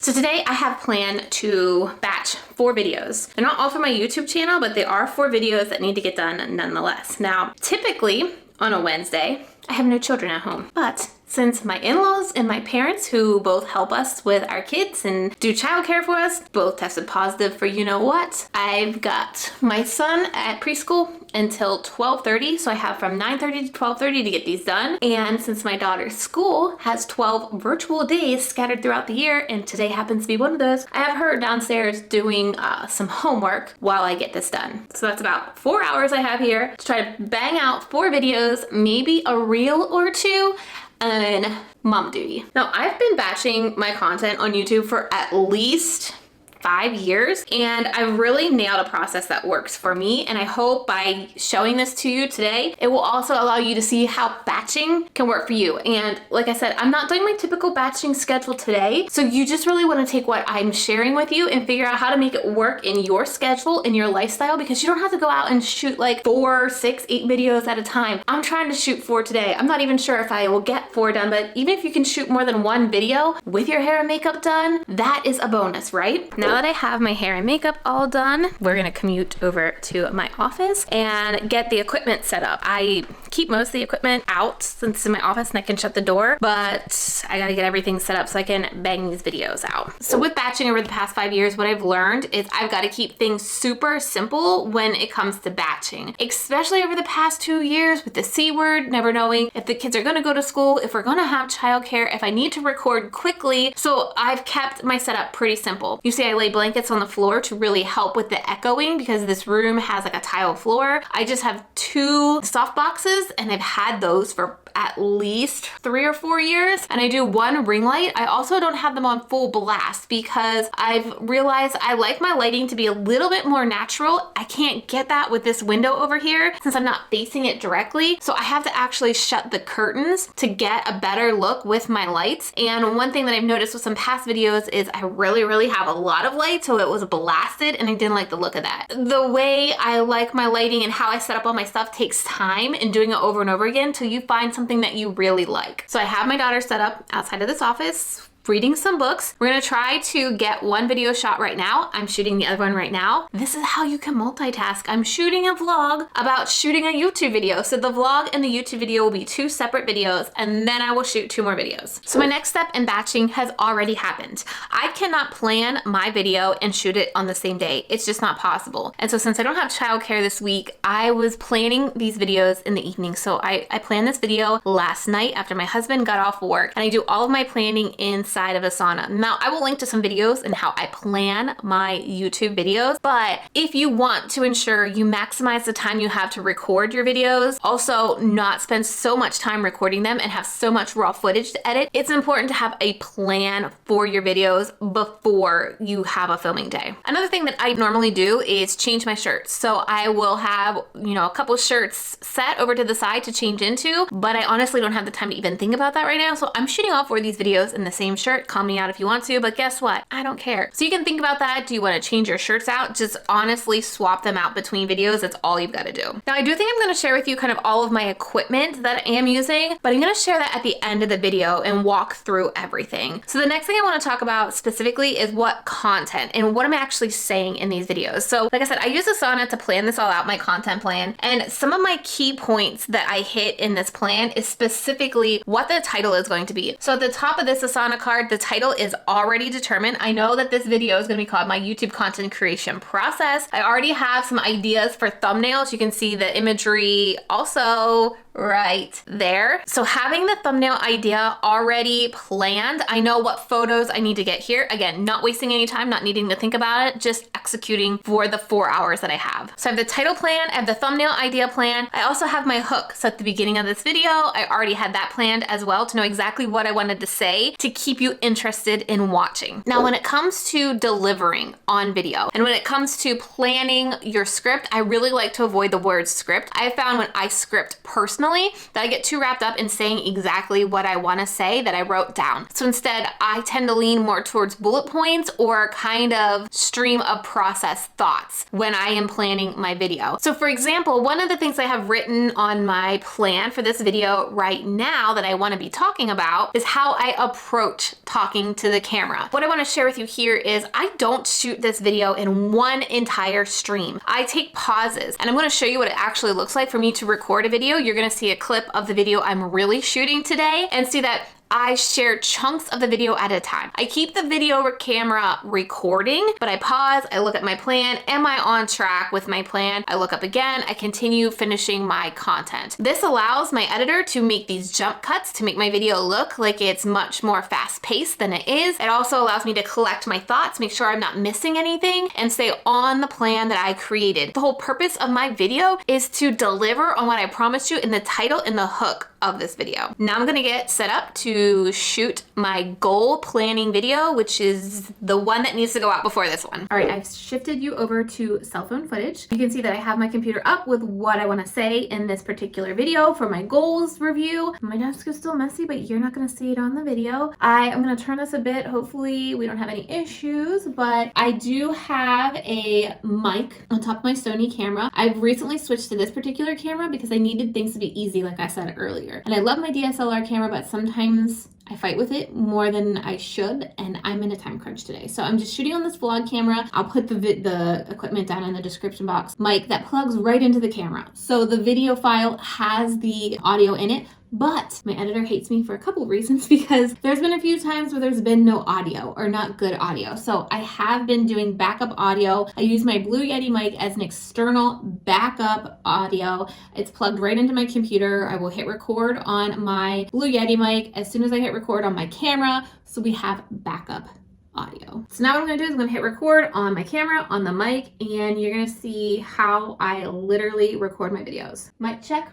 So today I have planned to batch 4 videos. They're not all for my YouTube channel, but they are 4 videos that need to get done nonetheless. Now, typically on a Wednesday, I have no children at home, but since my in-laws and my parents, who both help us with our kids and do childcare for us, both tested positive for you know what, I've got my son at preschool until 12:30, so I have from 9:30 to 12:30 to get these done. And since my daughter's school has 12 virtual days scattered throughout the year, and today happens to be one of those, I have her downstairs doing some homework while I get this done. So that's about 4 hours I have here to try to bang out 4 videos, maybe a reel or 2, and mom duty. Now, I've been batching my content on YouTube for at least 5 years, and I've really nailed a process that works for me, and I hope by showing this to you today, it will also allow you to see how batching can work for you. And like I said, I'm not doing my typical batching schedule today, so you just really want to take what I'm sharing with you and figure out how to make it work in your schedule, in your lifestyle, because you don't have to go out and shoot like 4, 6, 8 videos at a time. I'm trying to shoot 4 today. I'm not even sure if I will get 4 done, but even if you can shoot more than 1 video with your hair and makeup done, that is a bonus, right? Now that I have my hair and makeup all done, we're gonna commute over to my office and get the equipment set up. I keep most of the equipment out since it's in my office and I can shut the door, but I gotta get everything set up so I can bang these videos out. So with batching over the past 5 years, what I've learned is I've gotta keep things super simple when it comes to batching, especially over the past 2 years with the C word, never knowing if the kids are gonna go to school, if we're gonna have childcare, if I need to record quickly. So I've kept my setup pretty simple. You see I lay blankets on the floor to really help with the echoing because this room has like a tile floor. I just have 2 soft boxes and I've had those for at least 3 or 4 years, and I do 1 ring light. I also don't have them on full blast because I've realized I like my lighting to be a little bit more natural. I can't get that with this window over here since I'm not facing it directly, so I have to actually shut the curtains to get a better look with my lights. And one thing that I've noticed with some past videos is I really have a lot of light, so it was blasted and I didn't like the look of that. The way I like my lighting and how I set up all my stuff takes time, and doing it over and over again till you find something that you really like. So I have my daughter set up outside of this office reading some books. We're gonna try to get 1 video shot right now. I'm shooting the other one right now. This is how you can multitask. I'm shooting a vlog about shooting a YouTube video. So the vlog and the YouTube video will be 2 separate videos, and then I will shoot 2 more videos. So my next step in batching has already happened. I cannot plan my video and shoot it on the same day. It's just not possible. And so since I don't have childcare this week, I was planning these videos in the evening. So I planned this video last night after my husband got off work, and I do all of my planning inside of Asana. Now, I will link to some videos and how I plan my YouTube videos, but if you want to ensure you maximize the time you have to record your videos, also not spend so much time recording them and have so much raw footage to edit, it's important to have a plan for your videos before you have a filming day. Another thing that I normally do is change my shirts. So I will have, you know, a couple shirts set over to the side to change into, but I honestly don't have the time to even think about that right now. So I'm shooting all 4 of these videos in the same shirt. Call me out if you want to, but guess what? I don't care. So you can think about that. Do you want to change your shirts out? Just honestly swap them out between videos. That's all you've got to do. Now, I do think I'm going to share with you kind of all of my equipment that I am using, but I'm going to share that at the end of the video and walk through everything. So the next thing I want to talk about specifically is what content and what I'm actually saying in these videos. So like I said, I use Asana to plan this all out, my content plan, and some of my key points that I hit in this plan is specifically what the title is going to be. So at the top of this Asana card, the title is already determined. I know that this video is going to be called my YouTube content creation process. I already have some ideas for thumbnails. You can see the imagery also right there. So having the thumbnail idea already planned, I know what photos I need to get here. Again, not wasting any time, not needing to think about it, just executing for the 4 hours that I have. So I have the title plan, I have the thumbnail idea plan. I also have my hook. So at the beginning of this video, I already had that planned as well to know exactly what I wanted to say to keep you interested in watching. Now, when it comes to delivering on video and when it comes to planning your script, I really like to avoid the word script. I found when I script personally, personally that I get too wrapped up in saying exactly what I want to say that I wrote down. So instead, I tend to lean more towards bullet points or kind of stream of process thoughts when I am planning my video. So for example, one of the things I have written on my plan for this video right now that I want to be talking about is how I approach talking to the camera. What I want to share with you here is I don't shoot this video in one entire stream. I take pauses, and I'm going to show you what it actually looks like for me to record a video. You're going to see a clip of the video I'm really shooting today and see that I share chunks of the video at a time. I keep the video camera recording, but I pause, I look at my plan. Am I on track with my plan? I look up again, I continue finishing my content. This allows my editor to make these jump cuts to make my video look like it's much more fast paced than it is. It also allows me to collect my thoughts, make sure I'm not missing anything, and stay on the plan that I created. The whole purpose of my video is to deliver on what I promised you in the title and the hook of this video. Now I'm gonna get set up to shoot my goal planning video, which is the one that needs to go out before this one. All right, I've shifted you over to cell phone footage. You can see that I have my computer up with what I wanna say in this particular video for my goals review. My desk is still messy, but you're not gonna see it on the video. I am gonna turn this a bit. Hopefully we don't have any issues, but I do have a mic on top of my Sony camera. I've recently switched to this particular camera because I needed things to be easy, like I said earlier. And I love my DSLR camera, but sometimes I fight with it more than I should, and I'm in a time crunch today. So I'm just shooting on this vlog camera. I'll put the equipment down in the description box. Mic that plugs right into the camera. So the video file has the audio in it, but my editor hates me for a couple reasons because there's been a few times where there's been no audio or not good audio. So I have been doing backup audio. I use my Blue Yeti mic as an external backup audio. It's plugged right into my computer. I will hit record on my Blue Yeti mic as soon as I hit record on my camera, so we have backup audio. So now what I'm gonna do is I'm gonna hit record on my camera, on the mic, and you're gonna see how I literally record my videos. Mic check,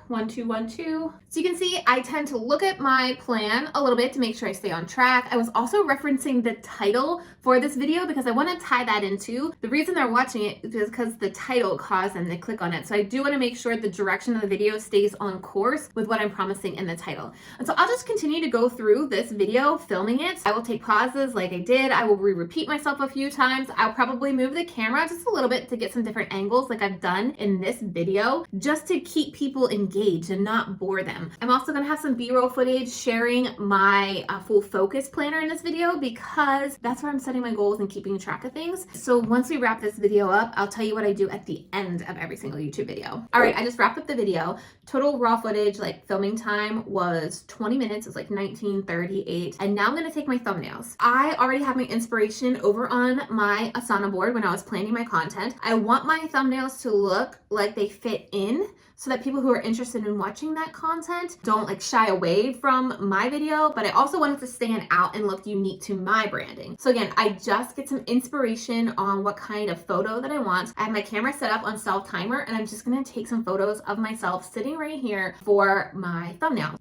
1, 2, 1, 2. So you can see I tend to look at my plan a little bit to make sure I stay on track. I was also referencing the title for this video because I wanna tie that into. The reason they're watching it is because the title caused them to click on it. So I do wanna make sure the direction of the video stays on course with what I'm promising in the title. And so I'll just continue to go through this video, filming it. I will take pauses like I did. I will repeat myself a few times. I'll probably move the camera just a little bit to get some different angles like I've done in this video, just to keep people engaged and not bore them. I'm also gonna have some B-roll footage sharing my full focus planner in this video because that's where I'm setting my goals and keeping track of things. So once we wrap this video up, I'll tell you what I do at the end of every single YouTube video. All right, I just wrapped up the video. Total raw footage, like filming time, was 20 minutes. It was like 19:38. And now I'm gonna take my thumbnails. I already have my inspiration over on my Asana board when I was planning my content. I want my thumbnails to look like they fit in so that people who are interested in watching that content don't like shy away from my video, but I also want it to stand out and look unique to my branding. So again, I just get some inspiration on what kind of photo that I want. I have my camera set up on self timer, and I'm just gonna take some photos of myself sitting right here for my thumbnail.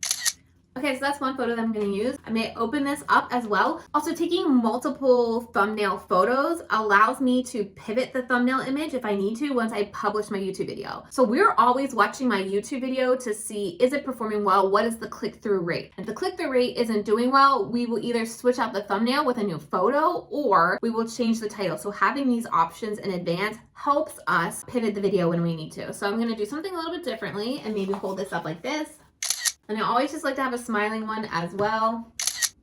Okay, so that's one photo that I'm gonna use. I may open this up as well. Also, taking multiple thumbnail photos allows me to pivot the thumbnail image if I need to once I publish my YouTube video. So we're always watching my YouTube video to see, is it performing well? What is the click-through rate? If the click-through rate isn't doing well, we will either switch out the thumbnail with a new photo or we will change the title. So having these options in advance helps us pivot the video when we need to. So I'm gonna do something a little bit differently and maybe hold this up like this. And I always just like to have a smiling one as well.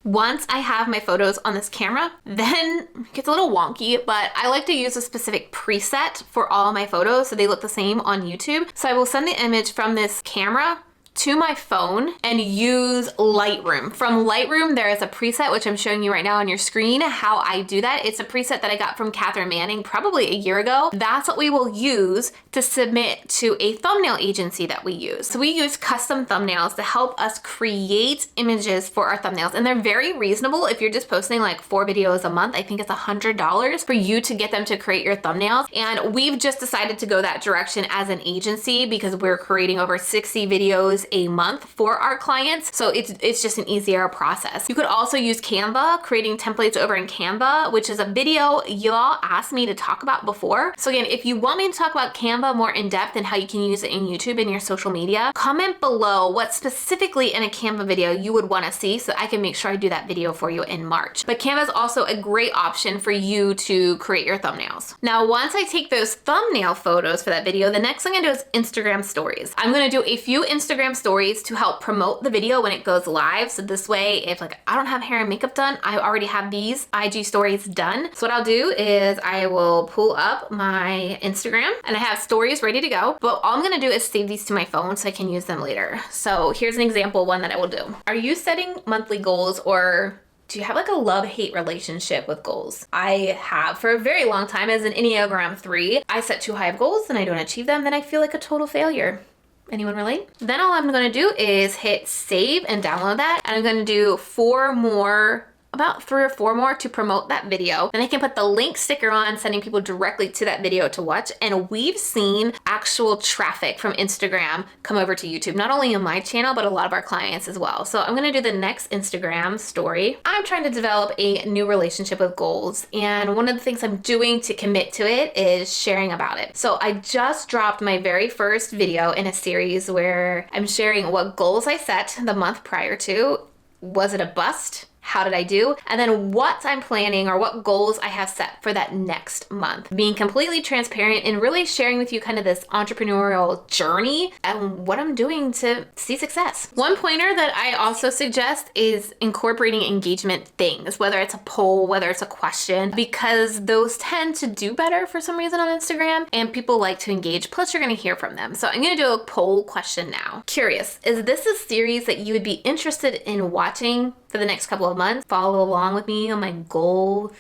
Once I have my photos on this camera, then it gets a little wonky, but I like to use a specific preset for all of my photos so they look the same on YouTube. So I will send the image from this camera to my phone and use Lightroom. From Lightroom, there is a preset, which I'm showing you right now on your screen, how I do that. It's a preset that I got from Catherine Manning probably a year ago. That's what we will use to submit to a thumbnail agency that we use. So we use custom thumbnails to help us create images for our thumbnails. And they're very reasonable. If you're just posting like 4 videos a month, I think it's $100 for you to get them to create your thumbnails. And we've just decided to go that direction as an agency because we're creating over 60 videos videos a month for our clients. So it's just an easier process. You could also use Canva, creating templates over in Canva, which is a video y'all asked me to talk about before. So again, if you want me to talk about Canva more in depth and how you can use it in YouTube and your social media, comment below what specifically in a Canva video you would want to see so I can make sure I do that video for you in March. But Canva is also a great option for you to create your thumbnails. Now, once I take those thumbnail photos for that video, the next thing I do is Instagram stories. I'm going to do a few Instagram stories to help promote the video when it goes live. So this way, if like I don't have hair and makeup done, I already have these IG stories done. So what I'll do is I will pull up my Instagram and I have stories ready to go. But all I'm going to do is save these to my phone so I can use them later. So here's an example one that I will do. Are you setting monthly goals, or do you have like a love-hate relationship with goals? I have for a very long time. As an Enneagram 3, I set too high of goals and I don't achieve them, then I feel like a total failure. Anyone relate? Then all I'm gonna do is hit save and download that. And I'm gonna do about 3 or 4 more to promote that video. Then I can put the link sticker on, sending people directly to that video to watch. And we've seen actual traffic from Instagram come over to YouTube, not only on my channel, but a lot of our clients as well. So I'm gonna do the next Instagram story. I'm trying to develop a new relationship with goals. And one of the things I'm doing to commit to it is sharing about it. So I just dropped my very first video in a series where I'm sharing what goals I set the month prior to. Was it a bust? How did I do? And then what I'm planning or what goals I have set for that next month. Being completely transparent and really sharing with you kind of this entrepreneurial journey and what I'm doing to see success. One pointer that I also suggest is incorporating engagement things, whether it's a poll, whether it's a question, because those tend to do better for some reason on Instagram and people like to engage. Plus you're gonna hear from them. So I'm gonna do a poll question now. Curious, is this a series that you would be interested in watching for the next couple of months? Follow along with me on my goal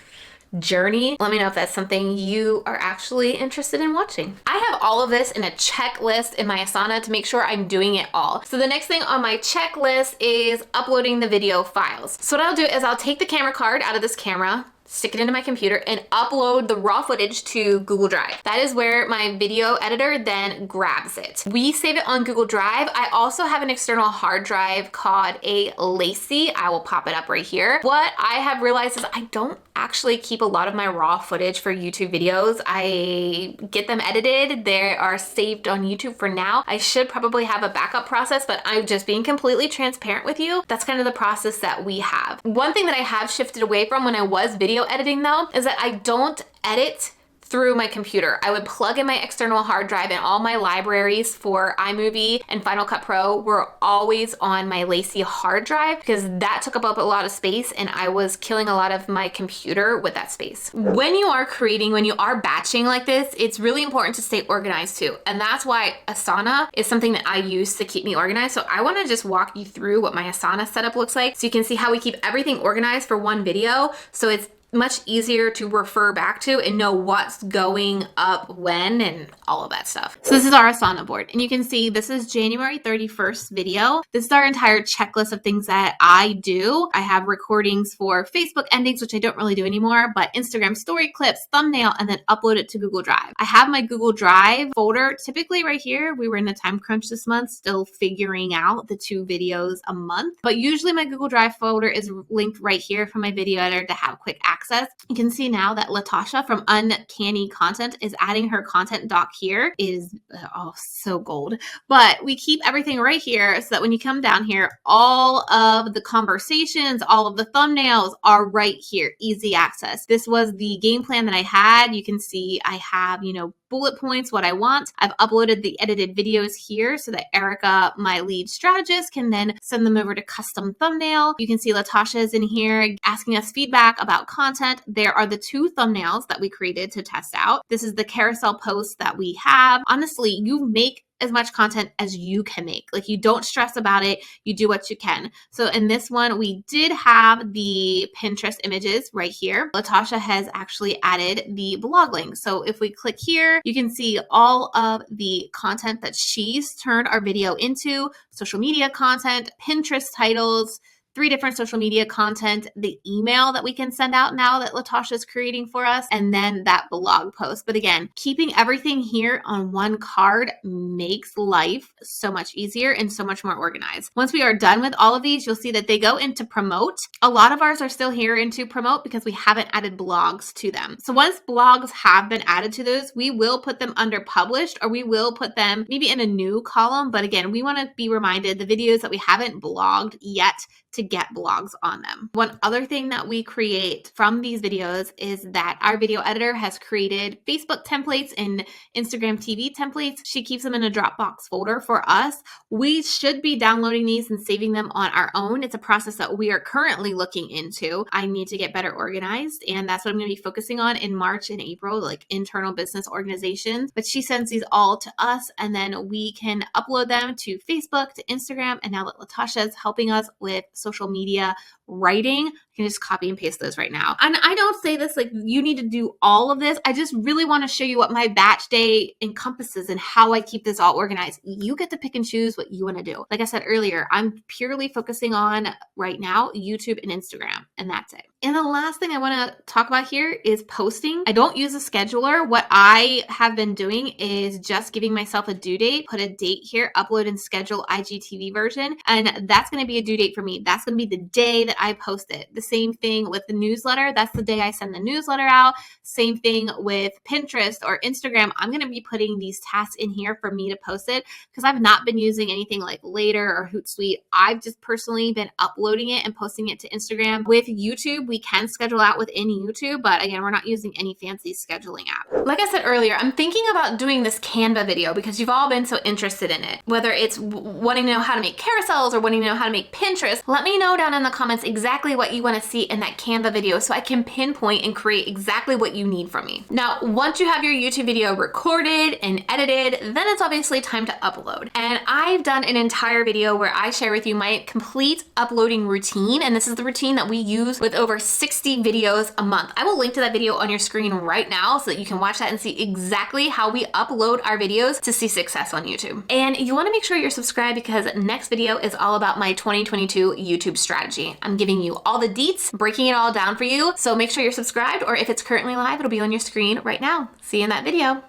journey. Let me know if that's something you are actually interested in watching. I have all of this in a checklist in my Asana to make sure I'm doing it all. So the next thing on my checklist is uploading the video files. So what I'll do is I'll take the camera card out of this camera, stick it into my computer, and upload the raw footage to Google Drive. That is where my video editor then grabs it. We save it on Google Drive. I also have an external hard drive called a Lacy. I will pop it up right here. What I have realized is I don't actually keep a lot of my raw footage for YouTube videos. I get them edited. They are saved on YouTube for now. I should probably have a backup process, but I'm just being completely transparent with you. That's kind of the process that we have. One thing that I have shifted away from when I was video editing though, is that I don't edit through my computer. I would plug in my external hard drive, and all my libraries for iMovie and Final Cut Pro were always on my Lacy hard drive because that took up a lot of space and I was killing a lot of my computer with that space. When you are creating, when you are batching like this, it's really important to stay organized too. And that's why Asana is something that I use to keep me organized. So I want to just walk you through what my Asana setup looks like so you can see how we keep everything organized for one video. So it's much easier to refer back to and know what's going up when and all of that stuff. So this is our Asana board, and you can see this is January 31st video. This is our entire checklist of things that I do. I have recordings for Facebook endings, which I don't really do anymore, but Instagram story clips, thumbnail, and then upload it to Google Drive. I have my Google Drive folder typically right here. We were in a time crunch this month, still figuring out the 2 videos a month, but usually my Google Drive folder is linked right here for my video editor to have quick access. You can see now that Latasha from Uncanny Content is adding her content doc here. It is so gold. But we keep everything right here so that when you come down here, all of the conversations, all of the thumbnails are right here, easy access. This was the game plan that I had. You can see I have, bullet points, what I want. I've uploaded the edited videos here so that Erica, my lead strategist, can then send them over to custom thumbnail. You can see Latasha is in here asking us feedback about content. There are the 2 thumbnails that we created to test out. This is the carousel post that we have. Honestly, you make as much content as you can make. Like, you don't stress about it. You do what you can. So in this one, we did have the Pinterest images right here. Latasha has actually added the blog link. So if we click here, you can see all of the content that she's turned our video into: social media content, Pinterest titles, 3 different social media content, the email that we can send out now that Latasha's creating for us, and then that blog post. But again, keeping everything here on one card makes life so much easier and so much more organized. Once we are done with all of these, you'll see that they go into promote. A lot of ours are still here into promote because we haven't added blogs to them. So once blogs have been added to those, we will put them under published, or we will put them maybe in a new column. But again, we want to be reminded the videos that we haven't blogged yet to get blogs on them. One other thing that we create from these videos is that our video editor has created Facebook templates and Instagram TV templates. She keeps them in a Dropbox folder for us. We should be downloading these and saving them on our own. It's a process that we are currently looking into. I need to get better organized, and that's what I'm going to be focusing on in March and April, like internal business organizations. But she sends these all to us, and then we can upload them to Facebook, to Instagram, and now that Latasha is helping us with social media writing, I can just copy and paste those right now. And I don't say this like you need to do all of this. I just really want to show you what my batch day encompasses and how I keep this all organized. You get to pick and choose what you want to do. Like I said earlier, I'm purely focusing on right now YouTube and Instagram, and that's it. And the last thing I want to talk about here is posting. I don't use a scheduler. What I have been doing is just giving myself a due date, put a date here, upload and schedule IGTV version. And that's going to be a due date for me. That's going to be the day that I post it. The same thing with the newsletter. That's the day I send the newsletter out. Same thing with Pinterest or Instagram. I'm going to be putting these tasks in here for me to post it because I've not been using anything like Later or Hootsuite. I've just personally been uploading it and posting it to Instagram. With YouTube, we can schedule out within YouTube, but again, we're not using any fancy scheduling app. Like I said earlier, I'm thinking about doing this Canva video because you've all been so interested in it. Whether it's wanting to know how to make carousels or wanting to know how to make Pinterest, let me know down in the comments exactly what you want to see in that Canva video so I can pinpoint and create exactly what you need from me. Now, once you have your YouTube video recorded and edited, then it's obviously time to upload. And I've done an entire video where I share with you my complete uploading routine, and this is the routine that we use with over 60 videos a month. I will link to that video on your screen right now so that you can watch that and see exactly how we upload our videos to see success on YouTube. And you want to make sure you're subscribed because next video is all about my 2022 YouTube strategy. I'm giving you all the deets, breaking it all down for you. So make sure you're subscribed, or if it's currently live, it'll be on your screen right now. See you in that video.